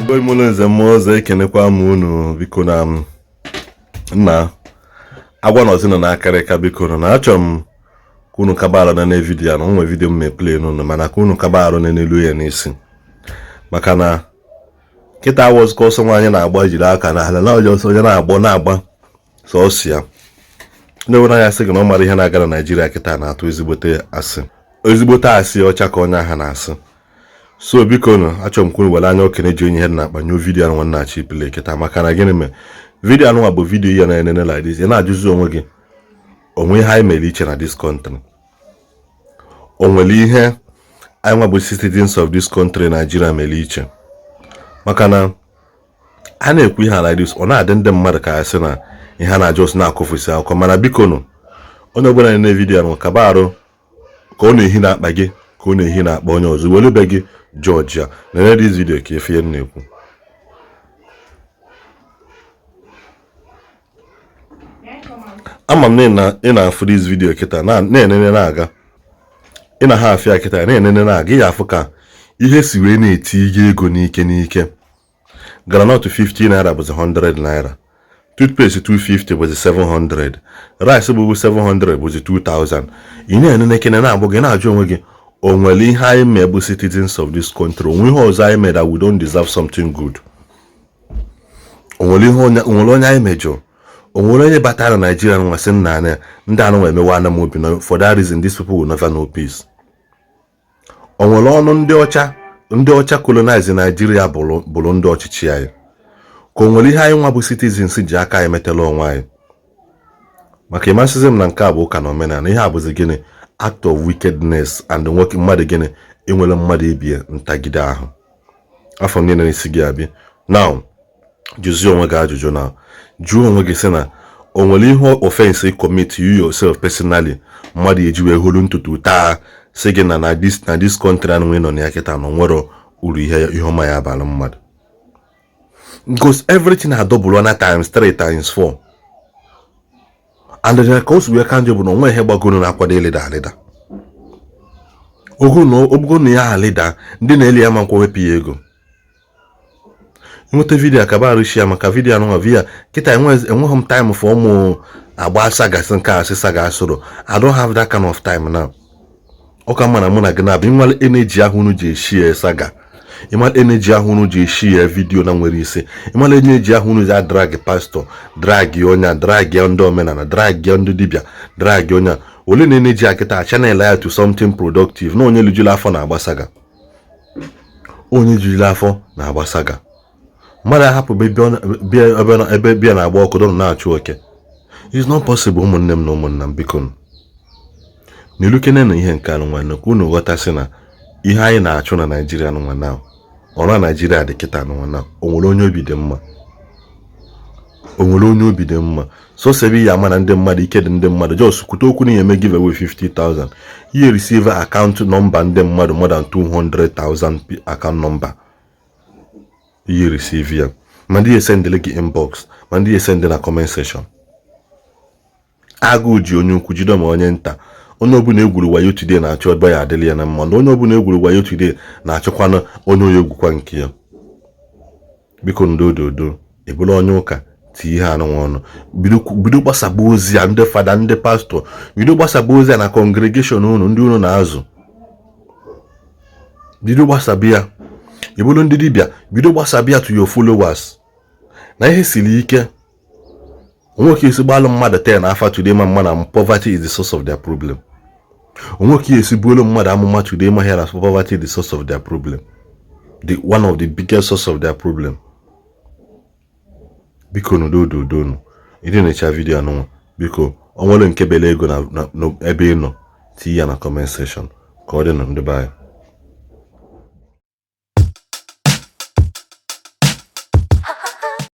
Ezigbo ime ụlọ nze mmụọ ọzọ ekenekwa m unu biko na nna agwa na ọzọ na-akarịka biko na achọrọ m ka unu kaba arụ na vidiyo ya na onwe vidiyo m meplay n'ụlọ mana ka unu kaba arụ na n'elu ya n'isi maka na kịta awọz ka ọsọ nwaanyị na-agba jiri aka na ala na ọjọọ ọsọ onye na-agba sọọsọ ya ndị nwere anya sị gị na ọ mara ihe na-aga na Naịjirịa kịta na-atụ ezigbote asị ọcha ka onye aha na-asị. So biko na achọrọ m kwuru were anya okene ji onye ihe na-akpa new video anụ nwanne achị play kịta maka na gịnị mee video anụ bụ video ya na-enene like this ị na-ajụzi onwe gị onwe ihe anyị mere iche na this country o nwere ihe anyị nwa bụ citizens of this country Nigeria mere iche maka na a na-ekwu ihe like this ọ na-adị ndị mmadụ ka ya sị na ihe na-ajọs na-akụfusi akụkọ mana biko nụ onye ọbụla na vidio anụ kaba arụ ka ọ na-ehi na-akpa gị ka ọ na-ehi na-akpa onye ọzọ welube gị Georgia na this video ka efe na-ekwu ama m na ị na-afụ this video kịta na-enene na-aga ị na ha afịa kịta na-enene na-aga ị ya-afụ ka ihe si wee na-eti gị ego n'ike granọt 50 naira bụzi 100 naira toothpaste 250 bụzi 700 rice bụbu 700 bụzi 2000 ị na-enene kene na-agbụ gị na-ajụ onwe gị o nwere ihe anyị mee bụ citizens of this country onwe ihe ọzọ anyị mee that we don't deserve something good o nwere onye anyị mejọ o nwere onye batara na Nigeria nwasị nna anya ndị anụ wee mewa na mobi na for that reason these people will never know peace. O nwere ọnụ ndị ọcha colonize Nigeria bụrụ ndị ọchịchị anyị ka o nwere ihe anyị nwa bụ citizens ji aka anyị metela onwe anyị maka ịmasịzi m na nke a bụ ụka na omenala ihe a bụzi gịnị act of wickedness and nwoke mmadụ gịnị enwere mmadụ ibie ntagide ahụ afọ niile n'isi gị abịa now jụzie onwe gị ajụjụ na jụọ onwe gị sị na o nwere ihe offense commit you yourself personally mmadụ eji wee holu ntutu taa sị gị na this country anụ nọ na ya kịta na nwere uru ihe ọma ya abalị mmadụ because everything adọbụrụ na times 3 times 4 and then ka o si wee ka njọ bụ na onwe ihe gbagoro na-akwado alịda ogo na ya alịda ndị na-eli ya ma nkwa wepụ ya ego nweta vidiyo akaba arụchi ya maka vidiyo anụnwa via kịta enweghị m time for ụmụ agba sagasị nke asị saga asụrụ I don't have that kind of time now. Ọka mma na mụ na gị na-abụ ịmala energy ahụ unu ji eshi ya saga ịmala energy ahụ unu ji eshi ya vidiyo na nwere isi ịmala energy ahụ unu ji drag pastọ drag onye drag ndị omenala drag ndị dibịa drag onye ole na energy akịta channel ya to something productive na onye lijula afọ na-agbasaga mmadụ ahapụ ebe bịa na-agba ọkụ dọ na-achụ oke it's not possible. Ụmụnne m na ụmụnna m biko n'ilukene na ihe nke anụ nwanne ka unu ghọtasị na ihe anyị na-achụ na Naịjirịa nwa na ọrụ na Naịjirịa dị kịta nwa na o nwere onye obi dị mma so sebi ya ama na ndị mmadụ ike dị ndị mmadụ just kwute okwu na eme giveaway 50,000 ihe receive account number ndị mmadụ more than 200,000 account number ihe receive ya ma ndị sendele gị inbox ma ndị sendele na comment section agụụ ji onye ukwu jido ma onye nta onye ọbụla egwuru wayo today na-achọ ọba ya adịla ya na mma onye ọbụla egwuru wayo today na-achọkwana onye oyi egwukwa nke ya biko ndododo ebula onye ụka ti ihe anụ ọnụ bido gbasagba ozi ya ndị fada ndị pastọ bido gbasagba ozi ya na congregation unu ndị unu na-azụ bido gbasabịa ya ebulu ndị dibịa bido gbasabịa to your followers na ihe siri ike onweke esi gbalụ mmadụ 10 after today ma mma na poverty is the source of their problem onweke esi buolu mmadụ amụma today ma here na poverty is the source of their problem one of the biggest source of their problem biko n'udododo ịdị na-echa vidiyo anụ biko o nwere nke bele ego na ebe ị nọ tinye ya na comment section ka ọ dị na ndị be anyị.